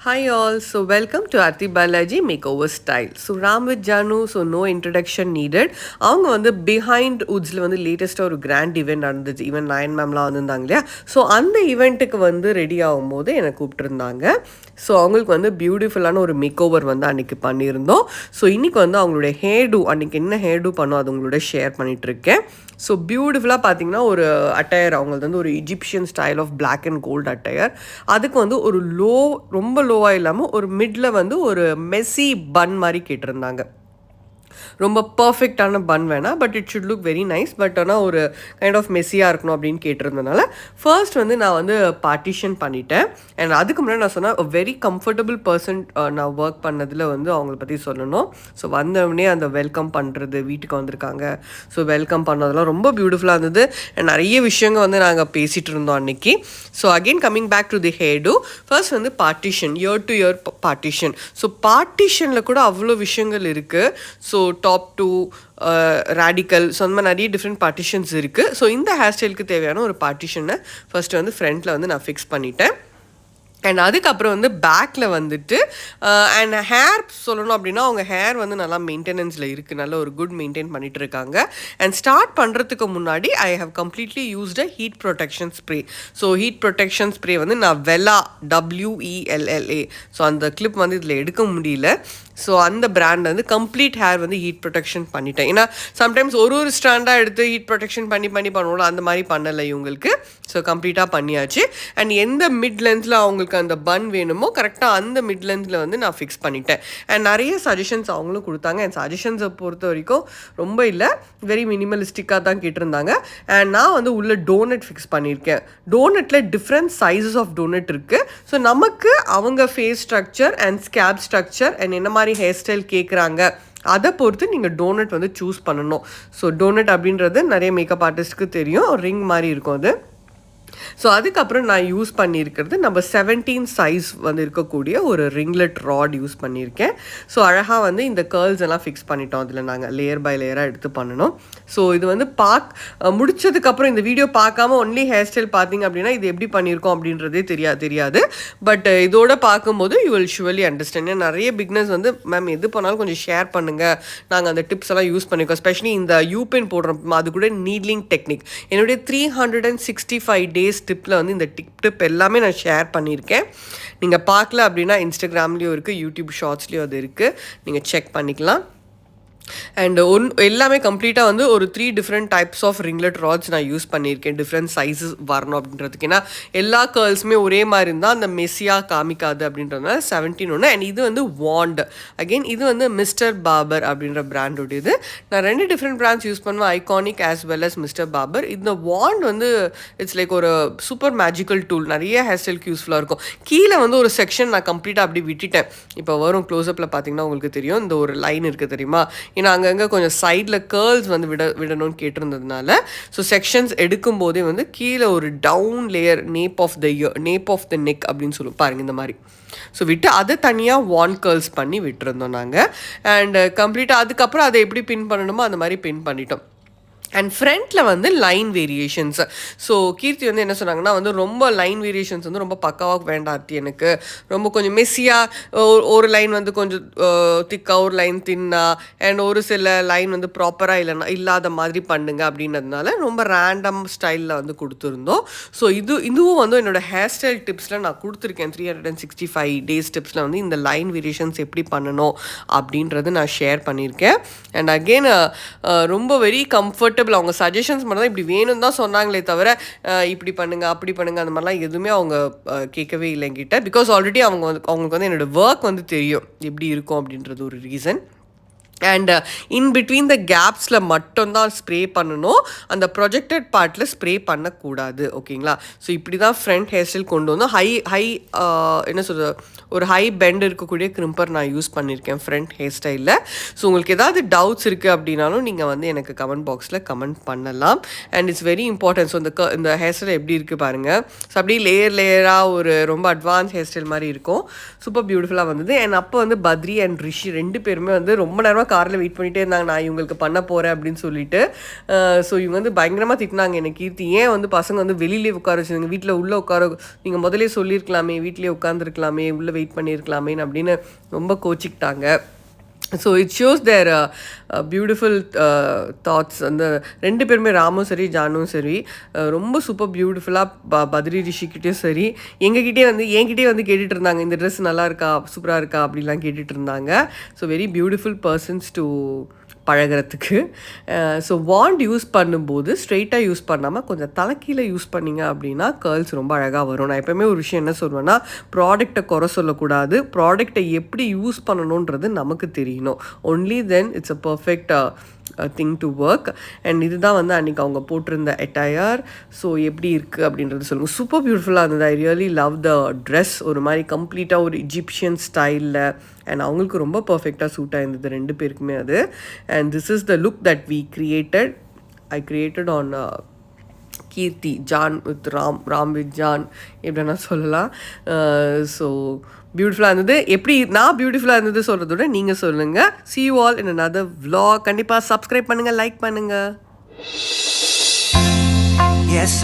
Hi all, so welcome to Arthi Balaji Makeover Style. So Ram with Jaanu, so no introduction needed. அவங்க வந்து behind வுட்ஸில் வந்து லேட்டஸ்ட்டாக ஒரு grand event நடந்துச்சு. Even 9 மேம்லாம் வந்திருந்தாங்க இல்லையா. ஸோ அந்த ஈவெண்ட்டுக்கு வந்து ரெடி ஆகும்போது என்னை கூப்பிட்டுருந்தாங்க. ஸோ அவங்களுக்கு வந்து பியூட்டிஃபுல்லான ஒரு மேக்கோவர் வந்து அன்றைக்கி பண்ணியிருந்தோம். ஸோ இன்றைக்கி வந்து அவங்களுடைய ஹேர்டூ அன்றைக்கி என்ன ஹேர்டூ பண்ணோம் அது உங்களோட ஷேர் பண்ணிகிட்ருக்கேன். ஸோ பியூட்டிஃபுல்லாக பார்த்தீங்கன்னா ஒரு அட்டையர் அவங்களுக்கு வந்து ஒரு Egyptian style of black and gold attire. அதுக்கு வந்து ஒரு ரொம்ப லோவாக இல்லாமல் ஒரு மிடில் வந்து ஒரு மெஸ்ஸி பன் மாதிரி கேட்டிருந்தாங்க. ரொம்ப பர்ஃபெக்டான பன் வேணாம், but it should look very nice. But ஆனால் ஒரு கைண்ட் ஆஃப் மெஸ்ஸியாக இருக்கணும் அப்படின்னு கேட்டிருந்தனால ஃபர்ஸ்ட் வந்து நான் வந்து பார்ட்டிஷன் பண்ணிட்டேன். அண்ட் அதுக்கு முன்னாடி நான் சொன்னேன் வெரி கம்ஃபர்டபுள் பர்சன் நான் ஒர்க் பண்ணதில் வந்து அவங்கள பற்றி சொல்லணும். ஸோ வந்தவொடனே அந்த வெல்கம் பண்ணுறது, வீட்டுக்கு வந்திருக்காங்க ஸோ வெல்கம் பண்ணதெல்லாம் ரொம்ப பியூட்டிஃபுல்லாக இருந்தது. அண்ட் நிறைய விஷயங்கள் வந்து நாங்கள் பேசிகிட்டு இருந்தோம் அன்றைக்கி. So again coming back to the hairdo, first வந்து partition, year to year partition. So பார்ட்டிஷனில் கூட அவ்வளோ விஷயங்கள் இருக்குது. So top to radical, so அந்த மாதிரி நிறைய டிஃப்ரெண்ட் பார்ட்டிஷன்ஸ் இருக்குது. ஸோ இந்த ஹேர் ஸ்டைலுக்கு தேவையான ஒரு பார்ட்டிஷனை ஃபஸ்ட்டு வந்து ஃப்ரண்ட்டில் வந்து நான் ஃபிக்ஸ் பண்ணிட்டேன். அண்ட் அதுக்கப்புறம் வந்து பேக்கில் வந்துட்டு அண்ட் ஹேர் சொல்லணும் அப்படின்னா அவங்க ஹேர் வந்து நல்லா மெயின்டெனன்ஸில் இருக்குது, நல்ல ஒரு குட் மெயின்டைன் பண்ணிகிட்டு இருக்காங்க. அண்ட் ஸ்டார்ட் பண்ணுறதுக்கு முன்னாடி I have completely used a heat protection spray. So heat protection spray வந்து நான் வெல்லா WELLA, ஸோ அந்த கிளிப் வந்து இதில் எடுக்க முடியல. ஸோ அந்த பிராண்ட் வந்து கம்ப்ளீட் ஹேர் வந்து ஹீட் ப்ரொடெக்ஷன் பண்ணிட்டேன். ஏன்னா சம்டைம்ஸ் ஒரு ஸ்டாண்டாக எடுத்து ஹீட் ப்ரொடெக்ஷன் பண்ணி பண்ணுவோம், அந்த மாதிரி பண்ணலை இவங்களுக்கு. ஸோ கம்ப்ளீட்டாக பண்ணியாச்சு. அண்ட் எந்த மிட் லென்த்தில் அவங்களுக்கு அந்த பன் வேணுமோ கரெக்டாக அந்த மிட் லென்த்தில் வந்து நான் ஃபிக்ஸ் பண்ணிட்டேன். அண்ட் நிறைய சஜஷன்ஸ் அவங்களும் கொடுத்தாங்க. அண்ட் சஜஷன்ஸை பொறுத்த வரைக்கும் ரொம்ப இல்லை, வெரி மினிமலிஸ்டிக்காக தான் கேட்டிருந்தாங்க. அண்ட் நான் வந்து உள்ள டோனட் ஃபிக்ஸ் பண்ணியிருக்கேன். டோனட்டில் டிஃப்ரெண்ட் சைஸஸ் ஆஃப் டோனட் இருக்குது. ஸோ நமக்கு அவங்க face structure and scalp structure and என்ன மாதிரி ஹேர் ஸ்டைல் கேட்குறாங்க அதை பொறுத்து நீங்கள் டோனட் வந்து சூஸ் பண்ணணும். ஸோ டோனட் அப்படின்றது நிறைய மேக்கப் ஆர்டிஸ்ட்டுக்கு தெரியும், ரிங் மாதிரி இருக்கும் அது. ஸோ அதுக்கப்புறம் நான் யூஸ் பண்ணியிருக்கிறது நம்ம 17 சைஸ் வந்து இருக்கக்கூடிய ஒரு ரிங்லெட் ராட் யூஸ் பண்ணியிருக்கேன். ஸோ அழகாக வந்து இந்த கேர்ள்ஸ் எல்லாம் ஃபிக்ஸ் பண்ணிட்டோம். அதில் நாங்கள் லேயர் பை லேயராக எடுத்து பண்ணணும். ஸோ இது வந்து முடிச்சதுக்கப்புறம் இந்த வீடியோ பார்க்காம ஒன்லி ஹேர் ஸ்டைல் பார்த்தீங்க அப்படின்னா இது எப்படி பண்ணியிருக்கோம் அப்படின்றதே தெரியாது. பட் இதோட பார்க்கும்போது யூ வில் ஷுவலி அண்டர்ஸ்டாண்ட். நிறைய பிக்னஸ் வந்து மேம் எது பண்ணாலும் கொஞ்சம் ஷேர் பண்ணுங்கள், நாங்கள் அந்த டிப்ஸ் எல்லாம் யூஸ் பண்ணியிருக்கோம். எஸ்பெஷலி இந்த யூபென் போடுறோம், அது கூட நீட்லிங் டெக்னிக் என்னுடைய 365 days டிப்பில் வந்து இந்த டிப் எல்லாமே நான் ஷேர் பண்ணியிருக்கேன். நீங்கள் பார்க்கல அப்படின்னா இன்ஸ்டாகிராம்லேயும் இருக்குது, யூடியூப் ஷார்ட்ஸ்லேயும் அது இருக்குது, நீங்கள் செக் பண்ணிக்கலாம். அண்ட் எல்லாமே கம்ப்ளீட்டாக வந்து ஒரு 3 டிஃப்ரெண்ட் டைப்ஸ் ஆஃப் ரிங்லெட் ராட்ஸ் நான் யூஸ் பண்ணியிருக்கேன், டிஃப்ரெண்ட் சைஸஸ் வரணும் அப்படின்றதுக்கு. ஏன்னா எல்லா கேர்ள்ஸுமே ஒரே மாதிரி இருந்தால் அந்த மெஸ்ஸியாக காமிக்காது அப்படின்றதுனால 17 ஒன்று. அண்ட் இது வந்து வாண்ட், அகெயின் இது வந்து மிஸ்டர் பார்பர் அப்படின்ற பிராண்டோடையது. நான் 2 டிஃப்ரெண்ட் பிராண்ட்ஸ் யூஸ் பண்ணுவேன், iconic as well as Mr barber. இந்த வாண்ட் வந்து இட்ஸ் லைக் ஒரு சூப்பர் மேஜிக்கல் டூல், நிறைய ஹேர் ஸ்டைலுக்கு யூஸ்ஃபுல்லாக இருக்கும். கீழே வந்து ஒரு செக்ஷன் நான் கம்ப்ளீட்டாக அப்படி விட்டுட்டேன். இப்போ வரும் க்ளோஸ்அப்பில் பார்த்தீங்கன்னா உங்களுக்கு தெரியும், இந்த ஒரு லைன் இருக்குது தெரியுமா. ஏன்னா அங்கங்கே கொஞ்சம் சைடில் கேர்ள்ஸ் வந்து விடணும்னு கேட்டிருந்ததுனால ஸோ செக்ஷன்ஸ் எடுக்கும் போதே வந்து கீழே ஒரு down layer nape of the neck அப்படின்னு சொல்லுவோம் பாருங்கள், இந்த மாதிரி. ஸோ விட்டு அதை தனியாக வான் கேர்ள்ஸ் பண்ணி விட்டுருந்தோம் நாங்கள். அண்ட் கம்ப்ளீட்டாக அதுக்கப்புறம் அதை எப்படி பின் பண்ணணுமோ அந்த மாதிரி பின் பண்ணிட்டோம். அண்ட் ஃப்ரண்ட்டில் வந்து லைன் வேரியேஷன்ஸ். ஸோ கீர்த்தி வந்து என்ன சொன்னாங்கன்னா வந்து ரொம்ப லைன் வேரியேஷன்ஸ் வந்து ரொம்ப பக்காவாக வேண்டாம் ஆர்த்தி, எனக்கு ரொம்ப கொஞ்சம் மெஸ்ஸியாக ஒரு லைன் வந்து கொஞ்சம் திக்காக, ஒரு லைன் தின்னா, அண்ட் ஒரு சில லைன் வந்து ப்ராப்பராக இல்லாத மாதிரி பண்ணுங்க அப்படின்றதுனால ரொம்ப ரேண்டம் ஸ்டைலில் வந்து கொடுத்துருந்தோம். ஸோ இதுவும் வந்து என்னோடய ஹேர் ஸ்டைல் டிப்ஸில் நான் கொடுத்துருக்கேன். 365 days டிப்ஸில் வந்து இந்த லைன் வேரியேஷன்ஸ் எப்படி பண்ணணும் அப்படின்றது நான் ஷேர் பண்ணியிருக்கேன். அண்ட் அகெயின் ரொம்ப வெரி கம்ஃபர்டபுள். அவங்க சஜஷன்ஸ் மட்டும் தான் இப்படி வேணும்னு தான் சொன்னாங்களே தவிர இப்படி பண்ணுங்க அப்படி பண்ணுங்க அந்த மாதிரிலாம் எதுவுமே அவங்க கேட்கவே இல்லை என்கிட்ட. பிகாஸ் ஆல்ரெடி அவங்களுக்கு வந்து என்னோடய ஒர்க் வந்து தெரியும் எப்படி இருக்கும் அப்படின்றது ஒரு reason. And in between the கேப்ஸில் மட்டும்தான் ஸ்ப்ரே பண்ணணும், அந்த ப்ரொஜெக்டட் பார்ட்டில் ஸ்ப்ரே பண்ணக்கூடாது, ஓகேங்களா. ஸோ இப்படி தான் ஃப்ரண்ட் ஹேர் ஸ்டைல் கொண்டு வந்தோம். ஹை என்ன சொல்கிறது, ஒரு ஹை பெண்ட் இருக்கக்கூடிய கிரிம்பர் நான் யூஸ் பண்ணியிருக்கேன் ஃப்ரண்ட் ஹேர் ஸ்டைலில். ஸோ உங்களுக்கு ஏதாவது டவுட்ஸ் இருக்குது அப்படின்னாலும் நீங்கள் வந்து எனக்கு கமெண்ட் பாக்ஸில் கமெண்ட் பண்ணலாம். And it's very important. So இந்த ஹேர் ஸ்டைல் எப்படி இருக்குது பாருங்கள். ஸோ அப்படியே லேயராக ஒரு ரொம்ப அட்வான்ஸ் ஹேர் ஸ்டைல் மாதிரி இருக்கும், சூப்பர் பியூட்டிஃபுல்லாக வந்தது. அண்ட் அப்போ வந்து பத்ரி அண்ட் ரிஷி 2 பேருமே வந்து ரொம்ப நேரமாக காரில் வெயிட் பண்ணிகிட்டே இருந்தாங்க நான் இவங்களுக்கு பண்ண போகிறேன் அப்படின்னு சொல்லிட்டு. ஸோ இவங்க வந்து பயங்கரமாக திட்டினாங்க என்னை, கீர்த்தி ஏன் வந்து பசங்க வந்து வெளியிலே உட்கார வச்சுருங்க, வீட்டில் உள்ளே உட்கார நீங்கள் முதலே சொல்லியிருக்கலாமே, வீட்டிலே உட்காந்துருக்கலாமே, உள்ளே வெயிட் பண்ணியிருக்கலாமேன்னு அப்படின்னு ரொம்ப கோச்சிக்கிட்டாங்க. So it shows their beautiful thoughts. அந்த 2 பேருமே ராமும் சரி ஜானும் சரி ரொம்ப சூப்பர் பியூட்டிஃபுல்லாக பத்ரி ரிஷிக்கிட்டேயும் சரி என்கிட்டே வந்து கேட்டுட்டு இருந்தாங்க, இந்த ட்ரெஸ் நல்லா இருக்கா, சூப்பராக இருக்கா அப்படிலாம் கேட்டுட்டு இருந்தாங்க. So very beautiful persons to பழகிறதுக்கு. ஸோ வாண்ட் யூஸ் பண்ணும்போது ஸ்ட்ரெயிட்டாக யூஸ் பண்ணாமல் கொஞ்சம் தலைக்கீழே யூஸ் பண்ணிங்க அப்படின்னா கேர்ள்ஸ் ரொம்ப அழகாக வரும். நான் எப்போவுமே ஒரு விஷயம் என்ன சொல்வேன்னா, ப்ராடக்டை குறை சொல்லக்கூடாது, ப்ராடக்டை எப்படி யூஸ் பண்ணணுன்றது நமக்கு தெரியணும். Only then it's a perfect thing to work. And இதுதான் வந்து அன்றைக்கி அவங்க போட்டிருந்த அட்டையர். ஸோ எப்படி இருக்குது அப்படின்றது சொல்லுங்கள். சூப்பர் பியூட்டிஃபுல்லாக இருந்தது. I really love the dress. ஒரு மாதிரி கம்ப்ளீட்டாக ஒரு இஜிப்ஷியன் ஸ்டைலில் அண்ட் அவங்களுக்கு ரொம்ப பர்ஃபெக்டாக சூட்டாக இருந்தது 2 பேருக்குமே அது. And this is the look that we created. I created on Keerthi, John with Ram with John எப்படின்னா சொல்லலாம். ஸோ பியூட்டிஃபுல்லாக இருந்தது. எப்படி நான் பியூட்டிஃபுல்லாக இருந்தது சொல்கிறத விட நீங்கள் சொல்லுங்கள். see you all in another vlog. கண்டிப்பாக சப்ஸ்கிரைப் பண்ணுங்கள், லைக் பண்ணுங்கள். Yes,